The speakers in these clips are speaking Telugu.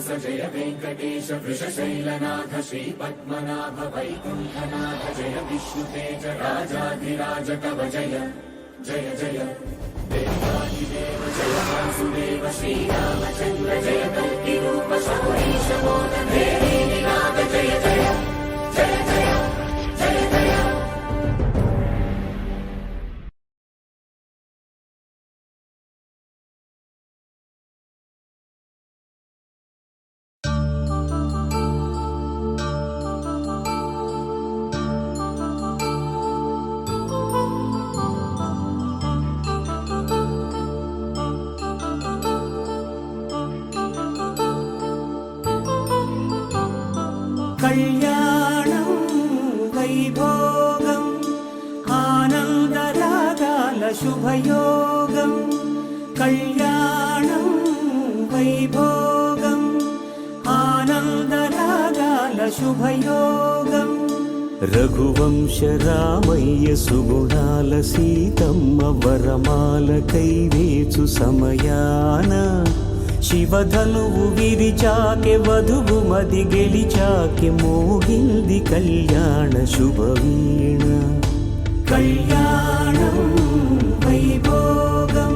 శ్రీనివాస జయ వెంకటేశ వృషశైలనాథ శ్రీపద్మనాభ వైకుంఠనాథ జయ విష్ణుతేజ రాజాధిరాజ కవ జయ జయ జయ దేవాదిదేవ జయ వాసుదేవ శ్రీరామచంద్ర జయ కల్కి రూప శౌరీశ మోద దేవీ నినాద జయ జయ జయ జయ జయ జయ. కళ్యాణం వైభోగం ఆనందరాగాల శుభయోగం కళ్యాణం వైభోగం ఆనందరాగాల శుభయోగం రఘువంశ రామయ్య సుగుణాల సీతమ్మ వరమాల కైవేచు సమయాన శివధనువు విరిచాకె వధువు మది గెలిచాకె మోగింది కళ్యాణ శుభవీణ కళ్యాణం వైభోగం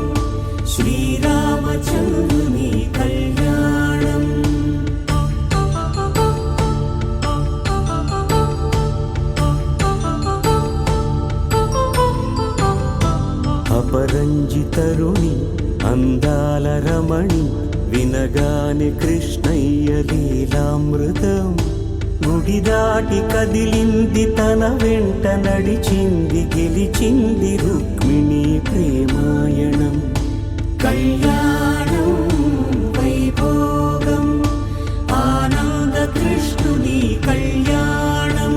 శ్రీరామచంద్రుని కళ్యాణం. అపరంజి తరుణి అందాల రమణి వినగాని కృష్ణయ్య లీలామృతం గుడి దాటి కదిలింది తన వెంట నడిచింది గెలిచింది రుక్మిణి ప్రేమాయణం కళ్యాణం వైభోగం ఆనంద కృష్ణుని కళ్యాణం.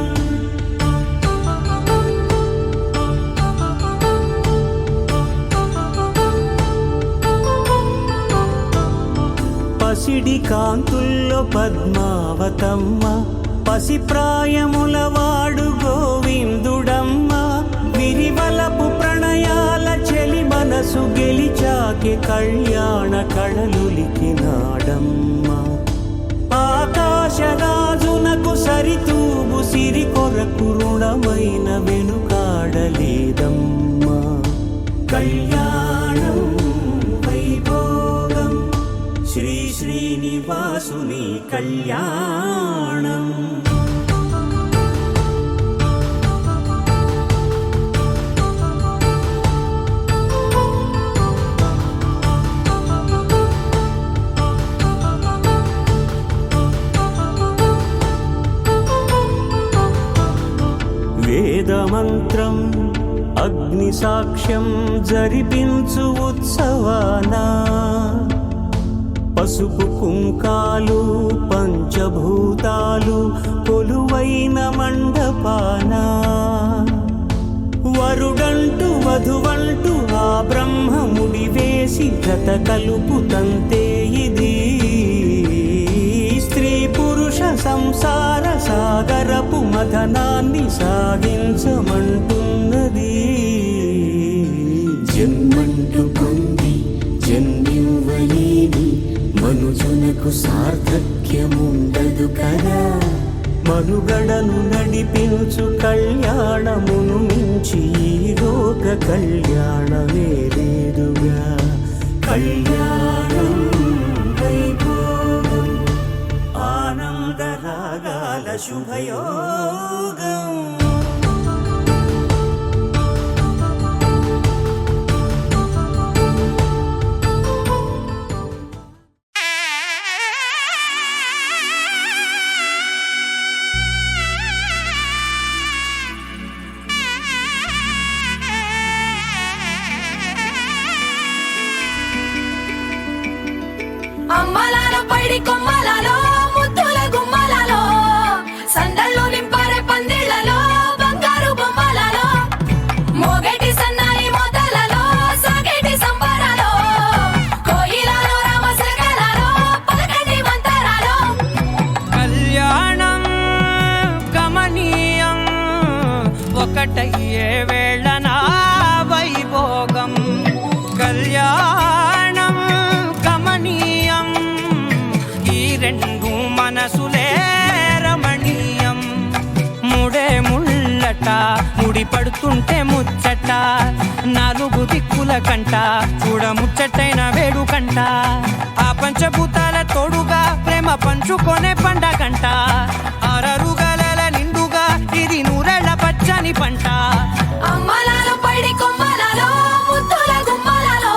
పసిడి కాంతుల్లో పద్మావతమ్మ పసిప్రాయముల వాడు గోవిందుడమ్మ విరివలపు ప్రణయాల చెలి మనసు గెలిచాకె కళ్యాణ కళలులికినాడమ్మ ఆకాశరాజునకు సరితూగు సిరి కొరకు రుణమైన వెనుకాడలేదమ్మ కళ్యాణం వైభోగం శ్రీ శ్రీనివాసుని కళ్యాణం. వేదమంత్రం అగ్ని సాక్ష్యం జరిపించు ఉత్సవానా పసుపు కుంకాలు పంచభూతాలు కొలువైన మండపాన వరుడంటూ వధువంటూ ఆ బ్రహ్మముడి వేసి జత కలుపుతంతే ఇది స్త్రీ పురుష సంసార సాగరపు మథనాన్ని సాగించమంటున్నది జన్మంటూ పొంది జన్మివ్వలేని మనుజునకు సార్థక్యముండదు కదా మనుగడను నడిపించు కళ్యాణమును మించి ఈ లోక కళ్యాణమే లేదుగా కళ్యాణం వైభోగం ఆనందరాగాల శుభయోగం. అమ్మలాలో పైడి కొమ్మలాలో ముద్దుల గుమ్మలాలో సందళ్ళు నింపారే పందిళ్లలో బంగారు బొమ్మలాలో మోగేటి సన్నాయి మోతలలో సాగేటి సంబరాలో కోయిలాలో రామశకలాలో పలకటి మంతరాలో కళ్యాణం గమనీయం ఒకటయ్యే వేళనా వైభోగం కళ్యాణం గమనీయం ఈ రెండు ముడి పడుతుంటే ముచ్చట నాలుగు దిక్కుల కంట చూడ ముచ్చటైన వేడుకంట ఆ పంచభూతాల తోడుగా ప్రేమ పంచుకొనే పండగంట ఆరరుగల నిండుగా ఇది నూరెళ్ళ పచ్చని పంట అమ్మలాలో పడి కొమ్మలలో ముద్దుల గుమ్మలలో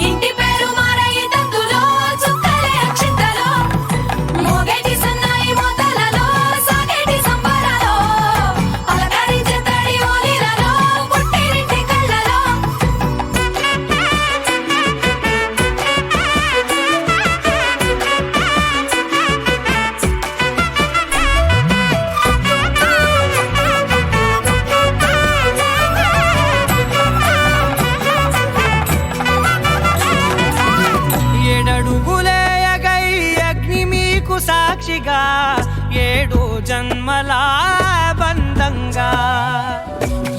ఇంటి పేరు మారయి తందులో చుక్కలే అక్షింతలో మోగేటి సన్నాయి మోతలలో సాగేటి సంబరాలో పలకరించే తడి ఓలిలలో పుట్టినింటి కళ్ళలో ఏడడుగులేయగై అగ్ని మీకు సాక్షిగా 7 జన్మల బంధంగా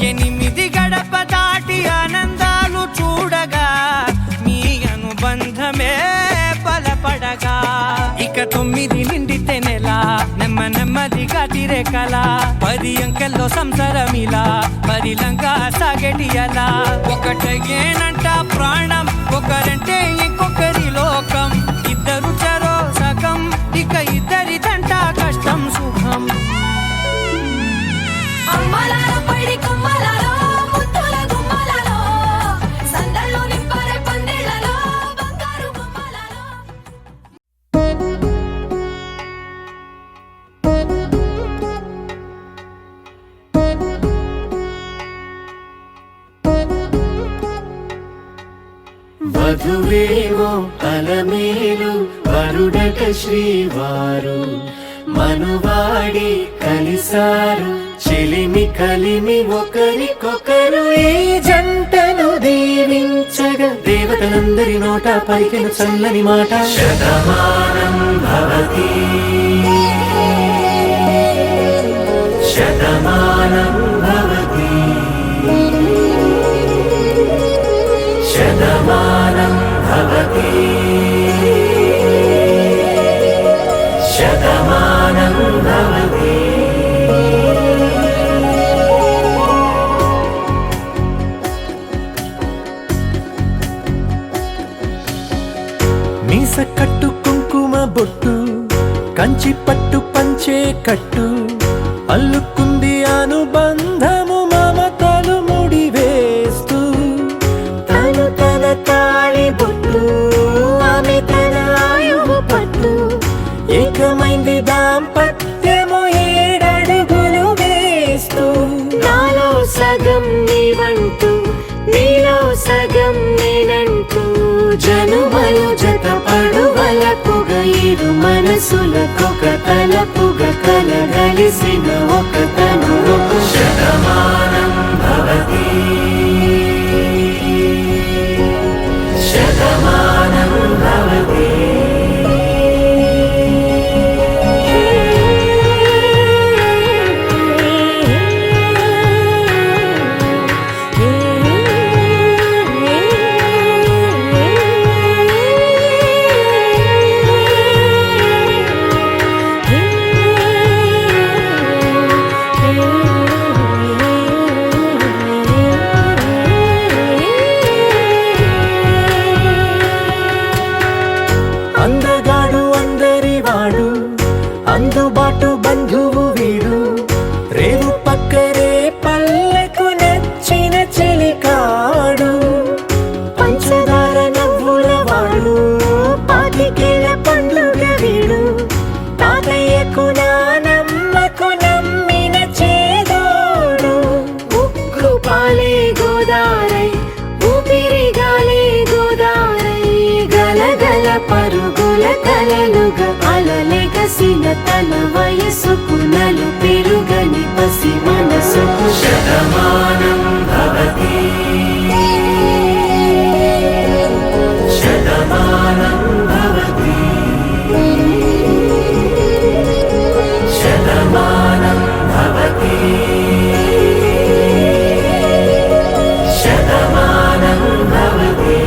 8 గడప దాటి ఆనందాలు చూడగా మీ అనుబంధమే బలపడగా ఇక 9 నిండితే నెల నెమ్మదిగా తిరేకల 10 అంకెల్లో సంసారమిలా పరిలంగా సాగేటియలా ఒకటేనంట ప్రాణం ఒకరంటే ఇంకొకరి లోకం ఇద్దరు చరో సగం ఇక ఇద్దరిదంట కష్టం సుఖం అమ్మలాలో పడి కొమ్మలలో ముద్దుల గుమ్మలలో సందళ్ళు నింపరే పందిళ్ళలో బంగారు బొమ్మలలో వధువేవో అలమేలు వరుడట శ్రీవారు మనువాడి కలిసారు చెలిమి కలిమి ఒకరికొకరు ఈ జంటను దీవించగా దేవతలందరి నోట పలికిన చల్లని మాట శతమానం భవతి శతమానం భవతి శతమానం భవతి శతమానం భవతి మీస కట్టు కుంకుమ బొట్టు కంచి పట్టు పంచే కట్టు అల్లుకుంది అనుబంధము మమతలు ముడివేస్తూ తను తన తాళి బొట్టు ఆమె తన ఆయువు పట్టు ఏకమైంది దాంపత్యము 7 అడుగులు వేస్తూ నాలో సగం నీవంటూ నీలో సగం నేనంటూ జనుమలు జత పడువలపుగ 7 మనసులకొక తలపుగ కలగలిసిన ఒక తను శతమానం భవతి శతమానం భవతి అందగాడు అందరివాడు అందుబాటు బంధువు వీడు రేవు పక్కరే పల్లెకు నచ్చిన చెలికాడు పంచదార నవ్వుల వాడు పాతికేల పండ్లుగ వీడు తాతయ్యకు నానమ్మకు నమ్మిన చేదోడు ఉక్కు పాలే గోదారై ఊపిరిగాలే గోదారై గలగల పరుగుల కలలుగా అలలెగసిన తన వయసుకు నలు పెరుగని పసి మనసుకు శతమానం భవతి శతమానం భవతి శతమానం భవతి శతమానం భవతి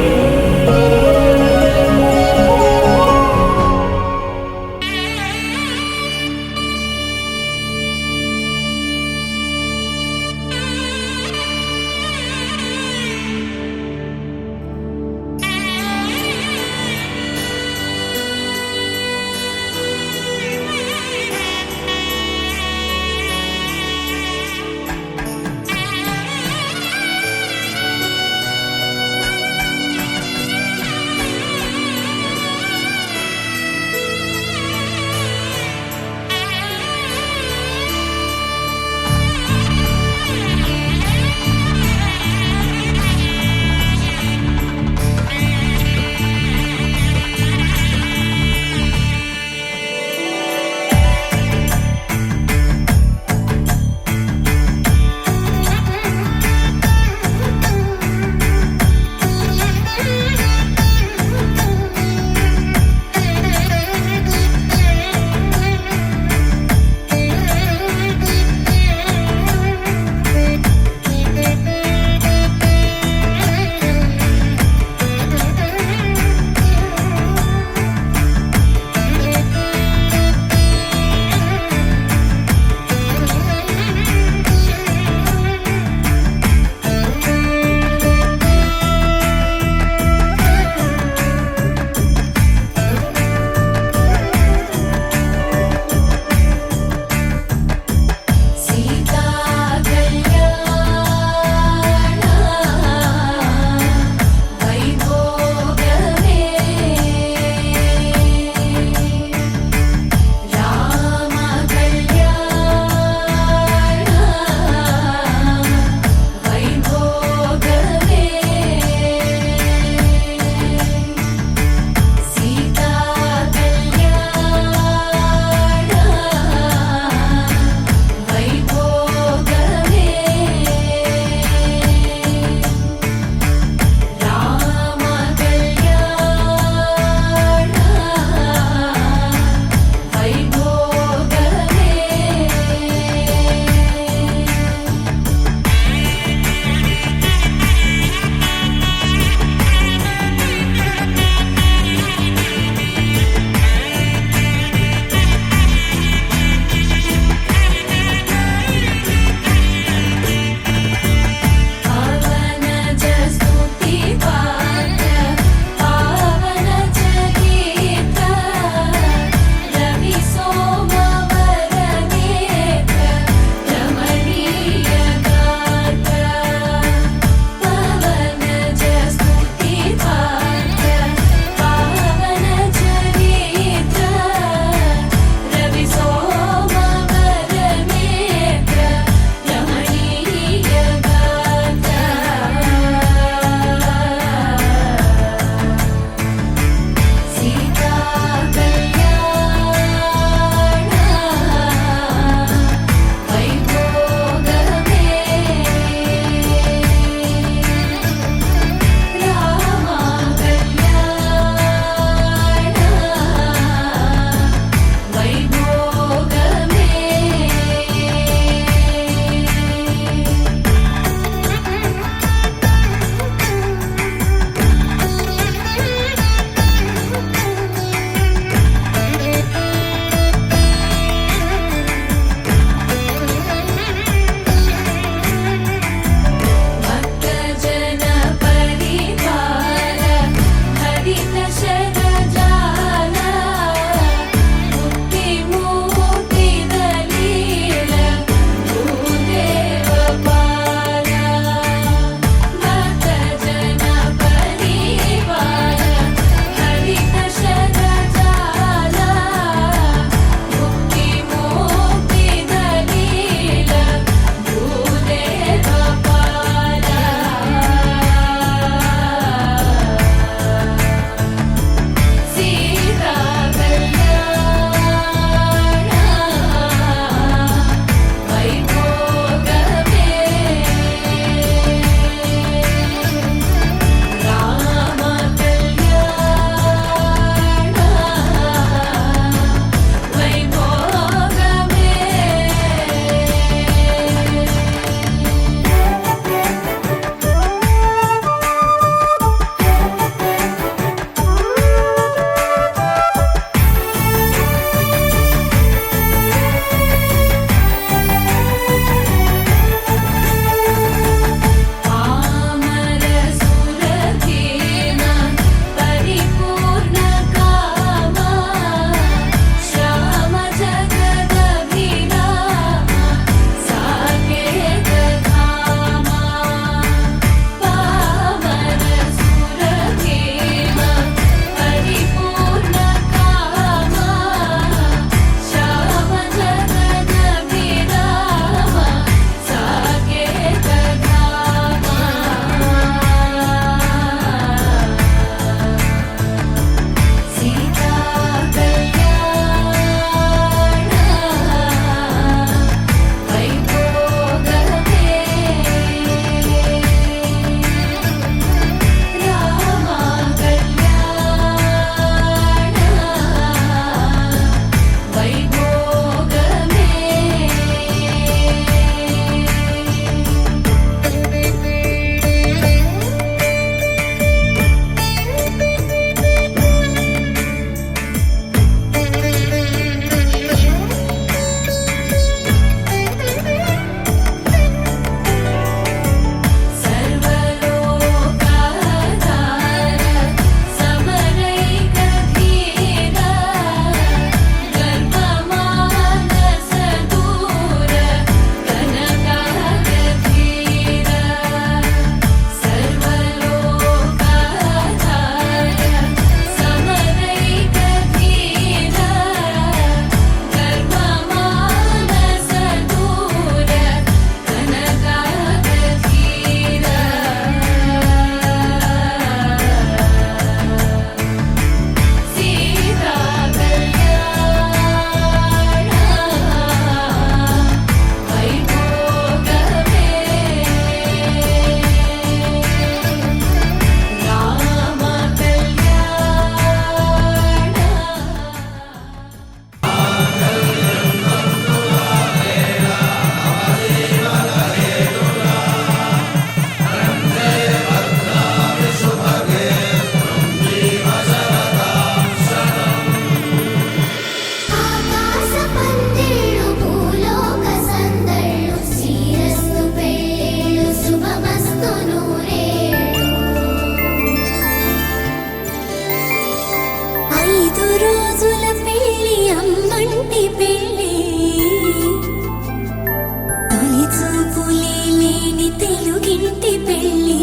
పెళ్ళి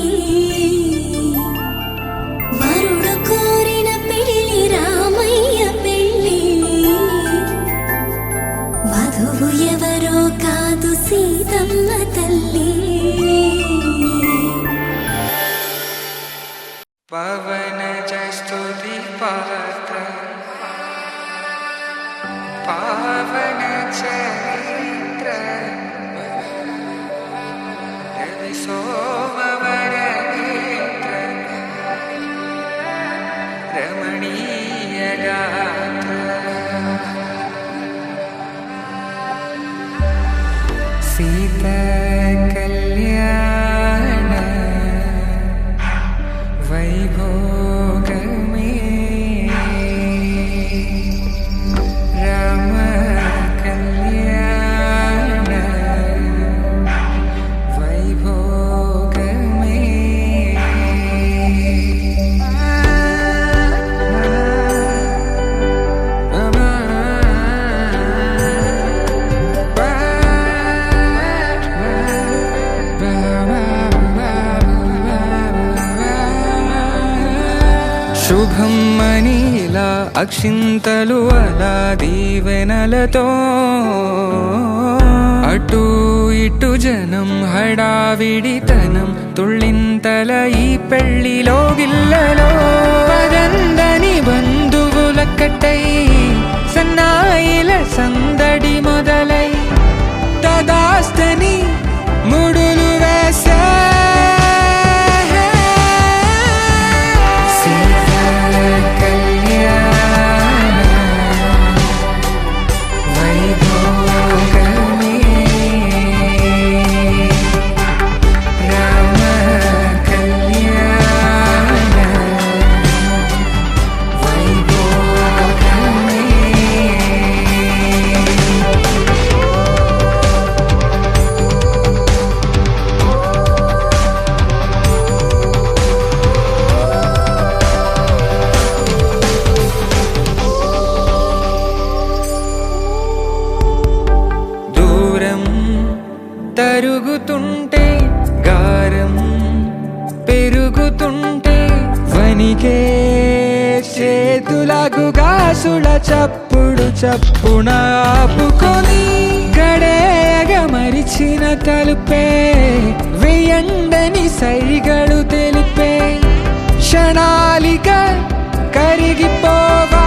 వరుడు కోరిన పెళ్ళి రామయ్య పెళ్ళి వధువు ఎవరో కాదు సీతమ్మ తల్లి పవన స్తుతి పాత్ర పావన చరిత్ర రవి సోమవర నేత్ర రమణీయ గాత్ర సీత కళ్యాణ వైభోగమే రామ కళ్యాణ వైభోగమే శుభం మనీలా అక్షింతలు అలా దీవెనలతో అటు ఇటు జనం హడావిడితనం తుళ్ళింతల ఈ పెళ్లిలో గిల్లలో పదందని బంధువుల కట్టై సన్నాయిల సందడి మొదలై తదాస్తని ముడులు వేసా తరుగుతుంటే గారం పెరుగుతుంటే వనికే చేతులకు గాసుల చప్పుడు చప్పున ఆపుకొని గడేగ మరిచిన తలుపే వేయండని సైగడు తెలిపే క్షణాలిక కరిగిపోవా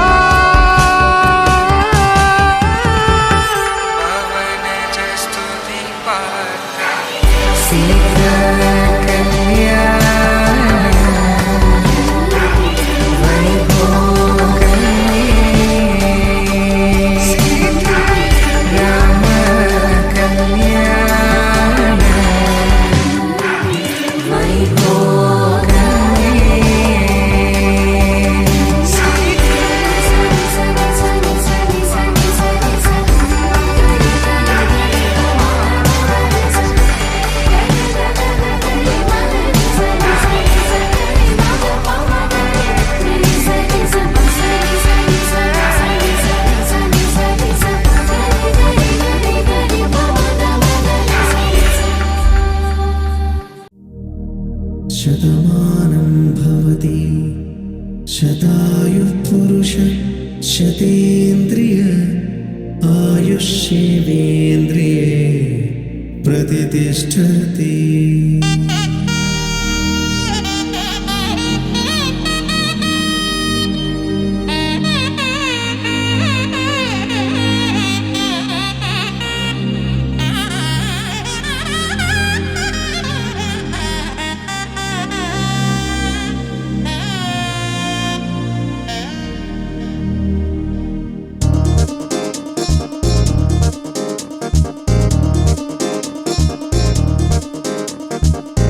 శతమానం భవతి శతాయుః పురుష శతేంద్రియ ఆయుష్యేవేంద్రియే ప్రతిష్ఠతి.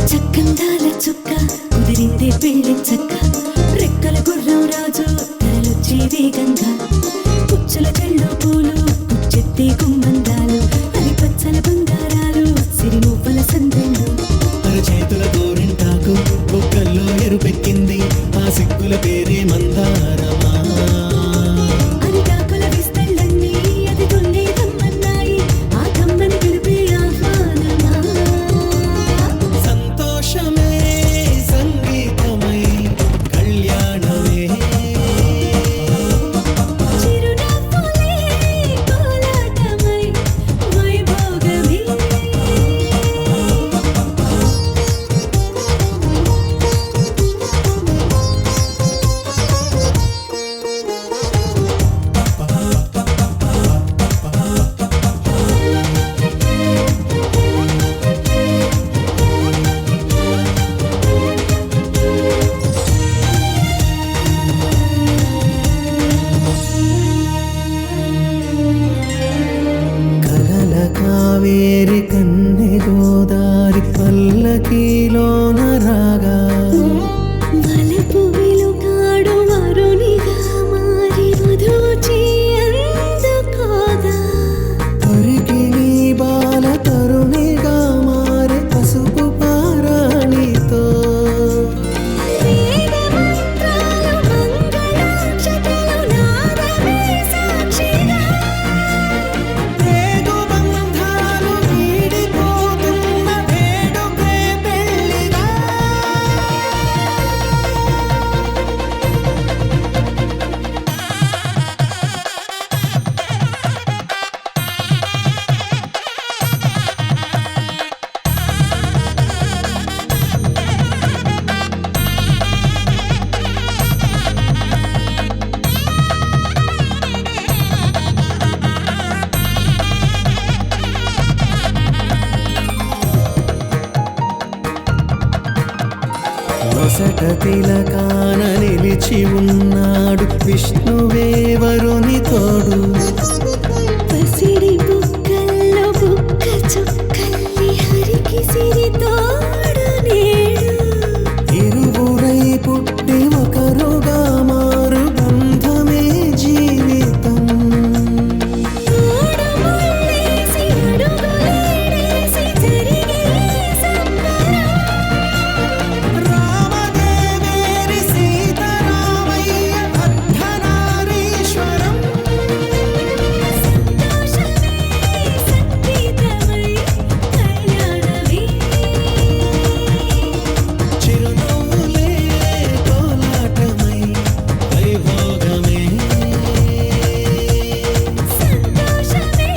చక్కందాల చుక్క కుదిరిందే పెళ్లి చక్క రెక్కల గుర్రం రాజు తరలొచ్చే వేగంగా పుచ్చుల చెళ్ళు పూలు పుచ్చెత్తి గుమ్మందాలు అరి పచ్చల బంగారాలు సిరిమూపల సందెళ్ళు చేతుల గోరింటాకు బొక్కల్లో ఎరుపెక్కింది ఆ సిగ్గుల పేరే మందారమా. అరిటాకుల విస్తళ్ళన్నీ అది కొన్నే కమ్మన్నాయి ఆ కమ్మని పిలిపే ఆహ్వానమా. సంతోషమే పల్లకీలోన రాగా వలపు వెలుగాడు వరునిగా మారి వధూచి అందుకోగా పరికిణి బాల తరుణిగా మారే పసుపు పారాణితో వేద మంత్రాలు మంగళాక్షతలు నాదమే సాక్షిగా రేగు బంధాలు వీడిపోతున్న వేడుకే పెళ్ళిగా నొసట తిలకాన నిలిచి ఉన్నాడు విష్ణువే వరుని తోడు పసిడి బుక్కల్లో బుక్క చుక్కల్లి హరికి సిరి తోడు నేడు ఇరువురై పుట్టి ఒకరుగా మారు బంధమే జీవితం తోడు ముళ్ళేసి అడుగులేసి జరిగే సంబరం రామదేవేరి సీతారామయ్య అర్ధనారీశ్వరం సంతోషమే సంగీతమై కళ్యాణమే చిరునవ్వులే కోలాటమై వైభోగమే సంతోషమే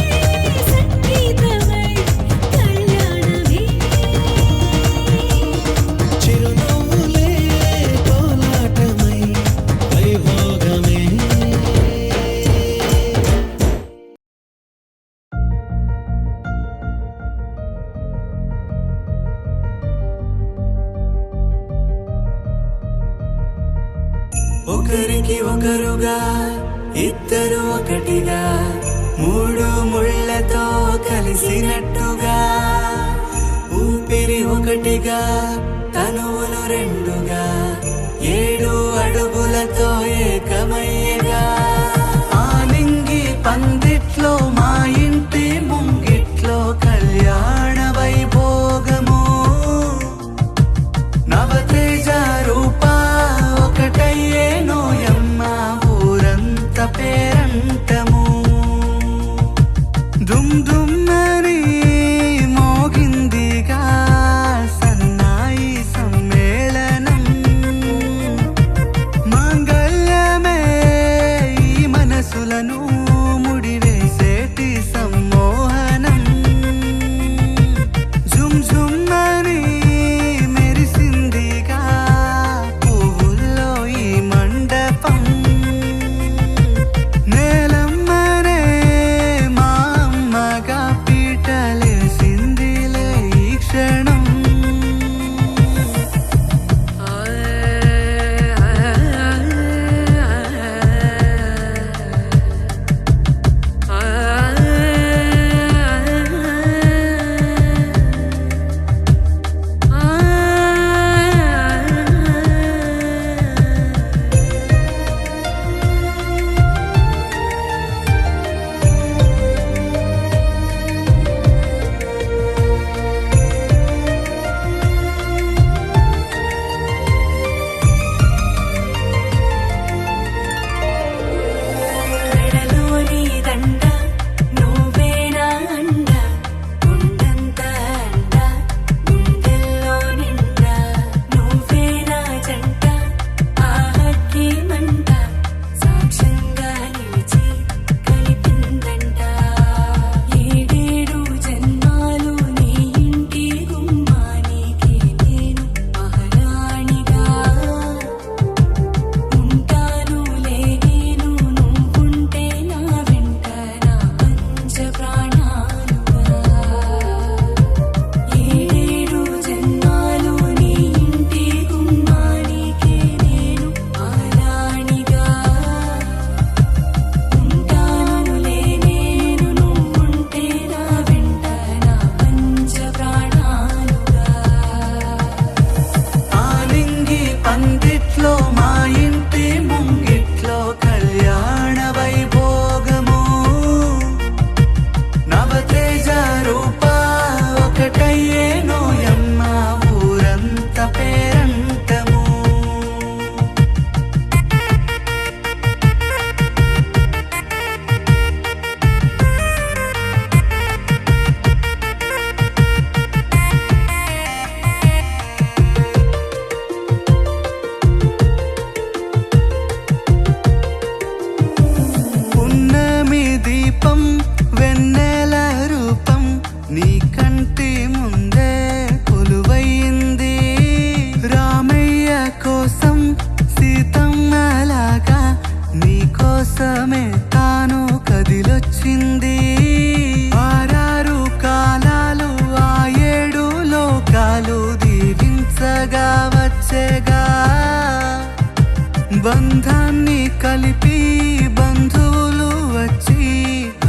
సంగీతమై కళ్యాణమే చిరునవ్వులే కోలాటమై వైభోగమే ఒకరికి ఒకరుగా ఇద్దరు ఒకటిగా మూడు ముళ్ళతో కలిసినట్టుగా ఊపిరి ఒకటిగా తనువులు రెండుగా 7 అడుగులతో ఏకమయ్యగా ఆలింగి పందిట్లో మా ఇంటి ముంగిట్లో కళ్యాణ వైభోగము నవతేజ రూపా ఒకటయ్యే నోయమ్మ ఊరంత పేరంటము దుమ్ దుమ్మని మోగిందిగా సన్నాయి సమ్మేళనం మాంగళ్యమే ఈ మనసులను ముడివేసేటి కోసమే తాను కదిలొచ్చింది. 6 కాలాలు ఆ 7 లోకాలు దీవించగా వచ్చేగా. బంధాన్ని కలిపి బంధువులు వచ్చి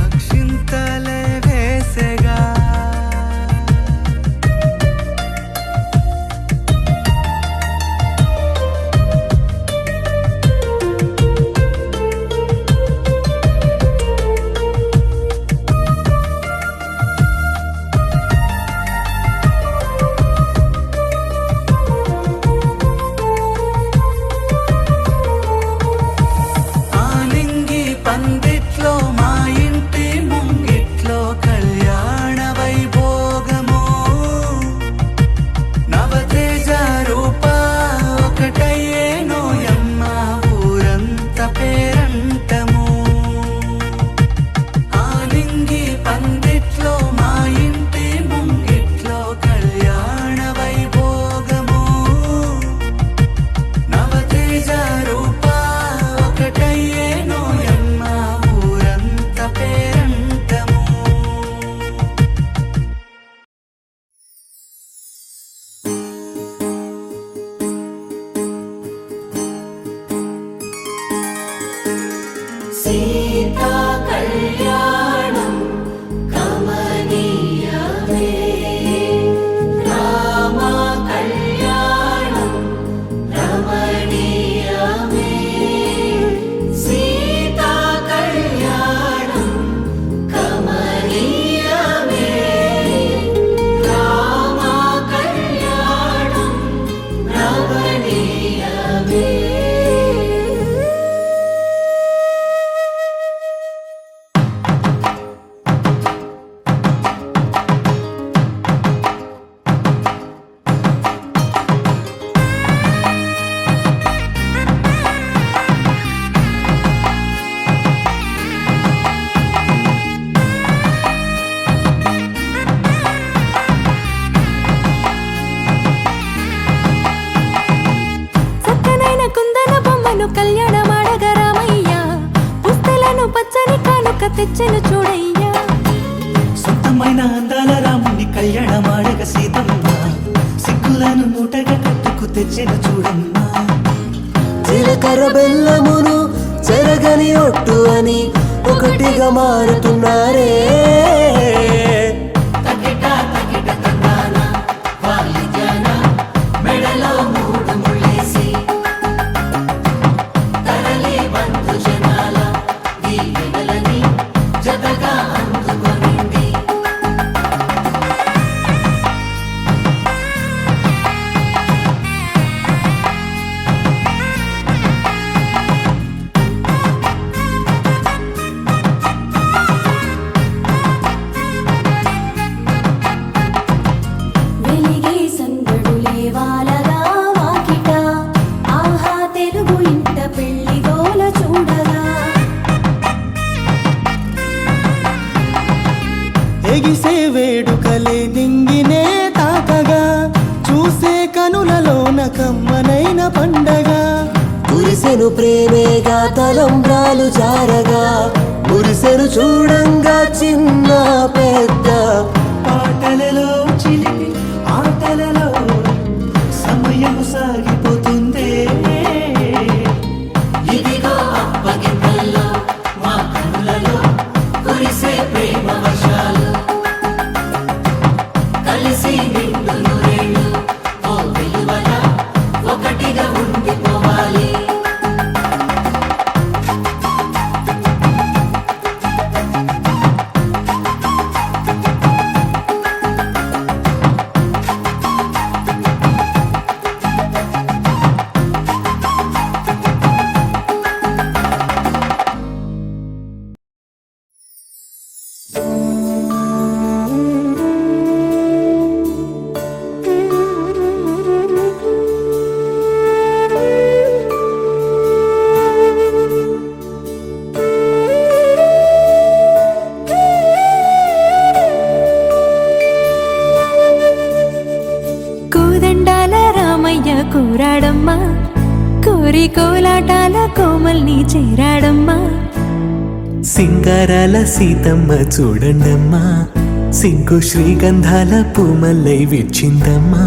అక్షింతలే వేసేగా. ఆలింగి పందిట్లో మా ఇంటి ముంగిట్లో కళ్యాణ వైభోగము. నవతేజ రూప ఒకటయ్యేనోయమ్మ ఊరంత పేరంటము. ఆలింగి పందిట్లో మా ఇంటి ముంగిట్లో కళ్యాణ వైభోగము. నవతేజ రూప ఒకటయ్యేనోయమ్మ ఊరంత పేరంటము. సీతా కళ్యాణం కమనీయమే, రామ కళ్యాణం రమణీయమే. సీతా కళ్యాణం కమనీయమే, రామ కళ్యాణం రమణీయమే. చక్కనైన కుందన బొమ్మను కళ్యాణమాడగా రామయ్య, పుస్తలను పచ్చని కానుక తెచ్చెను చూడయ్యా. సొంతమైన అందాల రాముని కళ్యాణమాడగ సీతమ్మ, సిగ్గులను మూటగా కట్టుకు తెచ్చిన చూడమ్మా. జీలకర్ర బెల్లమును చెరగని ఒట్టు అని ఒకటిగా మారుతున్నారే. తకిట తకిట తందాన వాలి జన మెడలో 3 ముళ్ళేసి, తరలి బంధు జనాల దీవెనలని జతగా అందుకొనింది. వెలిగే సందడులే వాలగా వాకిట, ఆహా తెలుగు ఇంట పెళ్లి గోల చూడగా. ఎగిసే వేడుకలే నింగినే తాకగా, చూసే కనులలోన కమ్మనైన పండగ. కురిసెను ప్రేమేగా తలంబ్రాలు జారగా, మురిసెను చూడంగా చిన్న పెద్ద. పాటలలో చిలిపి ఆటలలో సమయం సాగిపోతుందే. ఇదిగో అప్పగింతల్లో మా కనులలో కురిసే ప్రేమ వర్షాలు, కలిసి నిండు నూరేళ్ళు ఓ వెలువల ఒకటిగా ఉండిపోవాలి. కోరాడమ్మా, కోరి కోలాటాల కోమల్ని చేరాడమ్మా. సింగారాల సీతమ్మ చూడండమ్మా, సింకు శ్రీగంధాల పూమల్లై విచ్చిందమ్మా.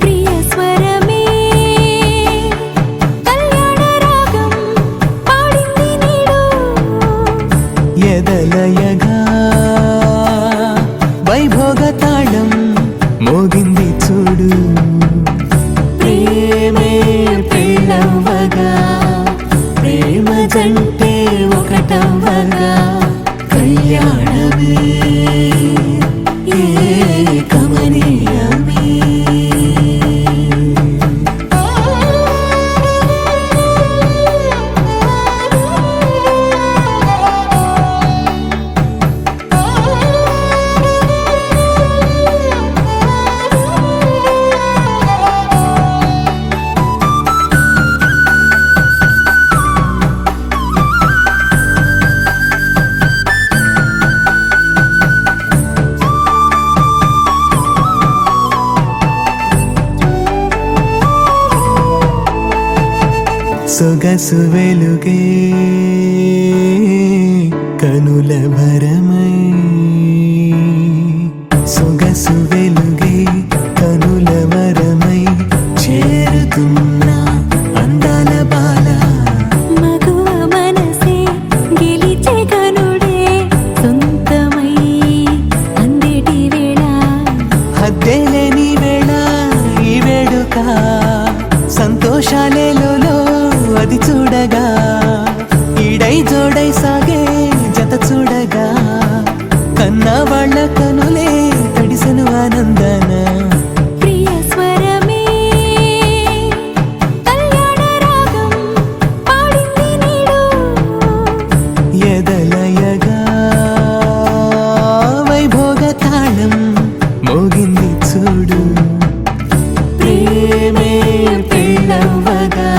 ప్రియ స్వరమే కళ్యాణ రాగం పాడింది నీడు, ఎదలయగా వైభోగ తాళం మోగింది చూడు. ప్రేమే పెళ్ళవ్వగా, ప్రేమ జంటే ఒకటవ్వగా, కళ్యాణమే కమనీయమే. సొగసు వెలుగే కనుల భరమై, సొగసు వెలుగే కనుల వరమై చేరుతున్న అందాల బాల. మగువ మనసే గెలిచే కనుడే సొంతమై అందేటి వేళ, హద్దేలేని వేళ ఈ వేడుక, సంతోషాలేలో అది చూడగా, ఈడై జోడై సాగే జత చూడగా, కన్నా వాళ్ళ కనులే తడిసెను ఆనందన. ప్రియ స్వరమే కళ్యాణ రాగం పాడింది నీడు, ఎదలయగా వైభోగ తాళం మోగింది చూడు. ప్రేమే పెళ్ళవ్వగా,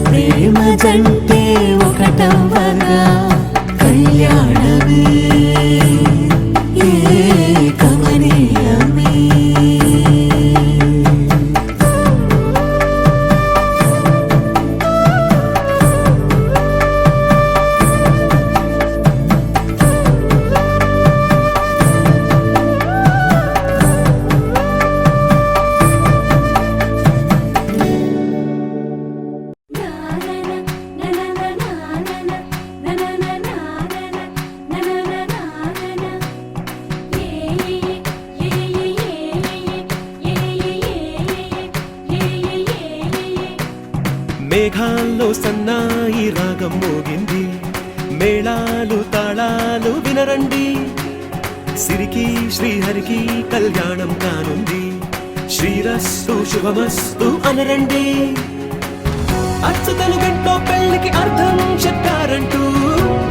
ప్రేమ జంటే ఒకటవ్వగా, కళ్యాణమే కమనీయమే. మేఘాల్లో సన్నాయి రాగం మోగింది, మేళాలు తాళాలు వినరండి, సిరికి శ్రీహరికి కళ్యాణం కానుంది, శ్రీరస్తు శుభమస్తు అనరండి. అచ్చతలు గంటో పెళ్లికి అర్థం చెప్పారంటూ,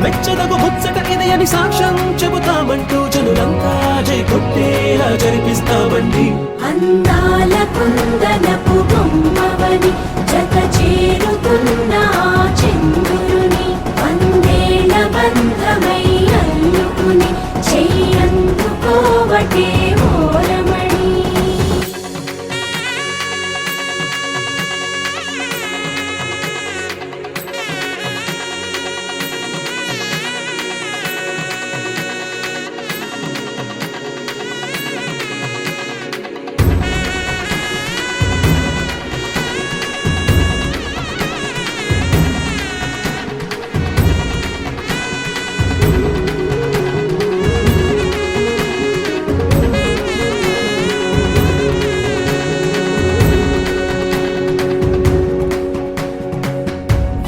మెచ్చదగు ముచ్చట ఇది అని సాక్ష్యం చెబుతామంటూ, జనులంతా జై కొట్టేలా జరిపిస్తామండి. అందాల కుందనపు బొమ్మవని జత చేరుతున్న చంద్రుని, వందేళ్ల బంధమై అల్లుకుని చెయ్యందుకోవటే ఓరమణి.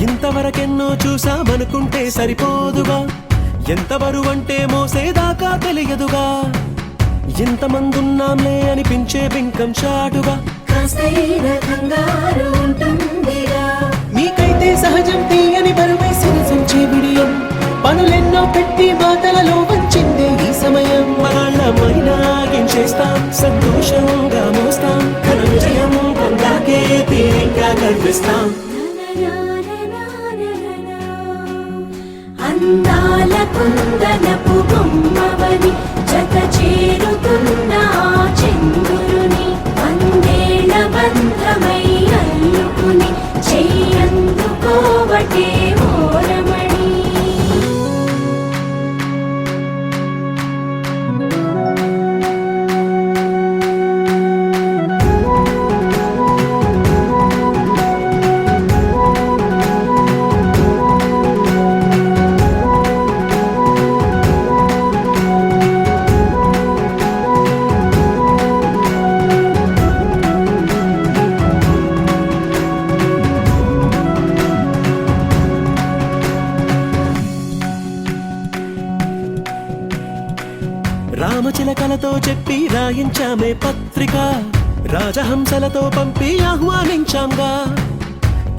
ఇంతవరకెన్నో చూసామనుకుంటే సరిపోదుగా, ఎంత బరువంటే మోసేదాకా తెలియదుగా, ఇంతమందున్నాంలే అనిపించే బింకం చాటుగా, కాస్తైన కంగారు ఉంటుందిగా, మీకైతే సహజం తీయని బరువై సిరిసంచే బిడియం, పనులెన్నో పెట్టి మాటలలో వంచిందే ఈ సమయం. మనాళ్ళమైనా గించేస్తాం, సంతోషంగా మోస్తాం, ఘన విజయం పొందాకే తీరిగ్గా కనిపిస్తాం. అందాల కుందనపు బొమ్మవని జత చేరుతున్న చంద్రుని, వందేళ్ల బంధమై అల్లుకుని చెయ్యందుకోవటే ఓరమణి. రాతతో చెప్పి రాయించామే పత్రిక రాజహంసలతో పంపి ఆహ్వానించాంగా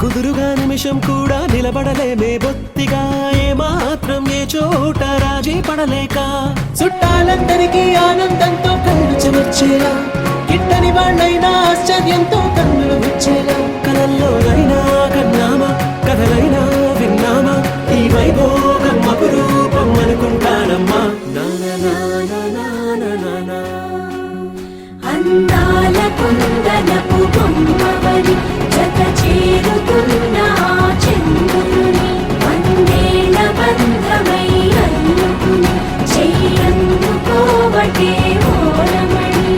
కుదురుగా నిమిషం కూడా నిలబడలేమే బొత్తిగా ఏ మాత్రం ఏ చోట రాజీ పడలేక చుట్టాలందరికీ ఆనందంతో కళ్ళు చెమర్చేలా గిట్టని వాళ్ళైనా ఆశ్చర్యంతో కన్నులు వచ్చేలా కలల్లోనైనా కన్నామా కథలైనా విన్నామా ఈ వైభోగం అపురూపం అనుకుంటానమ్మా అందాల కుందనపు బొమ్మవని జత చేరుతున్న ఆ చంద్రుని వందేళ్ల బంధమై అల్లుకుని చెయ్యందుకోవటే ఓరమణి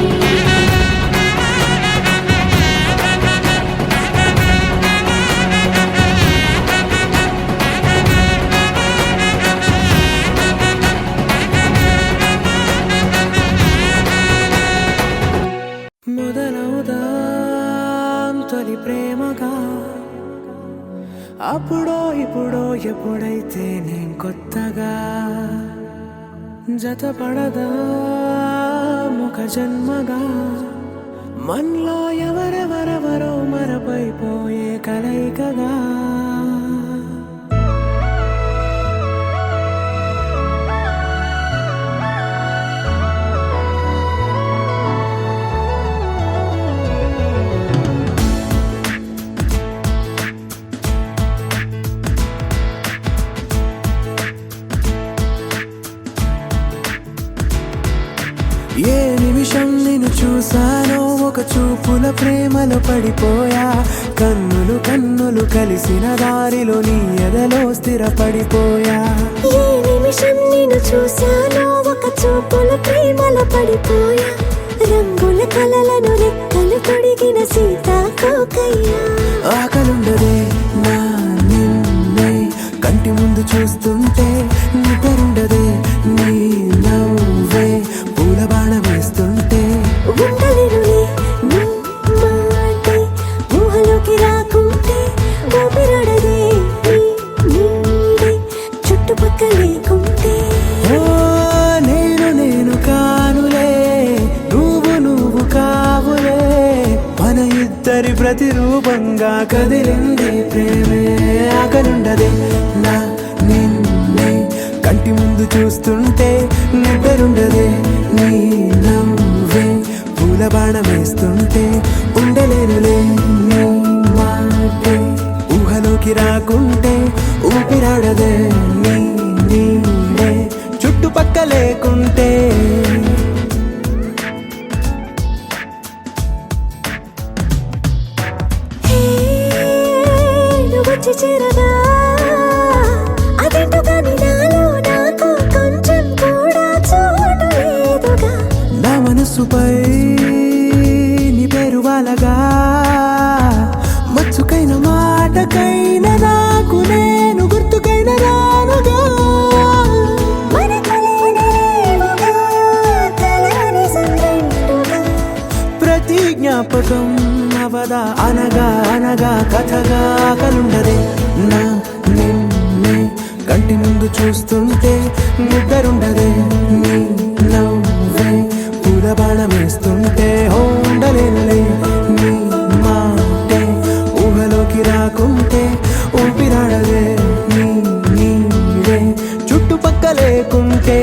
మొదలవుదాం తొలి ప్రేమగా అప్పుడో ఇప్పుడో ఎప్పుడైతే నేను కొత్తగా జతపడదా ఒక జన్మగా మనలో ఎవరెవరెవరో మరపైపోయే కలయికగా ఏ నిమిషం నిన్ను చూసానో ఒక చూపుల ప్రేమలో పడిపోయా కన్నులు కన్నులు కలిసిన దారిలో నీ ఎదలో స్థిరపడిపోయా ఏ నిమిషం నిన్ను చూశానో ఒక చూపుల ప్రేమలో పడిపోయా రంగుల కలలను రెక్కలు తొడిగిన సీతాకోకయ్యా ఆకలుండదే నా నిన్నే కంటి ముందు చూస్తుంటే నిద్రుండదే నీ నవ్వే పూల బాణ వేస్తుంటే ఉండలేనులే నీ మాటే ఊహలోకి రాకుంటే ఊపిరాడదే నీ నీడే చుట్టుపక్కల లేకుంటే ఓ నేను కానులే నువ్వు కావులే మన ఇద్దరి ప్రతిరూపంగా కదిలింది ప్రేమే ఆకలుండదే నా నిన్నే కంటి ముందు చూస్తుంటే నిద్రుండదే నీ నవ్వే పూల బాణ వేస్తుంటే ఉండలేనులే నీ మాటే ఊహలోకి రాకుంటే ఊపిరాడదే నీ నీడే చుట్టుపక్క లేకుంటే హే నువ్వు వచ్చి చేరగా అదేంటో కానీ నాలో నాకు కొంచెం కూడా చోటు లేదుగా నా మనసుపై నీ పేరు వాలగా మచ్చుకైన మాటకైన నాకు నేను గుర్తుకైన రానుగా మన కలనేవుగా కలని సంగంటుగా ప్రతి జ్ఞాపకం అవదా అనగా అనగా కథగా కలుండదే నా నిన్నే కంటి ముందు చూస్తుంటే నిద్రుండదే నీ నవ్వే పూల బాణ వేస్తుంటే ఉండలేనులే నీ మాటే ఊహలోకి రాకుంటే ఊపిరాడదే నీ నీడే చుట్టుపక్క లేకుంటే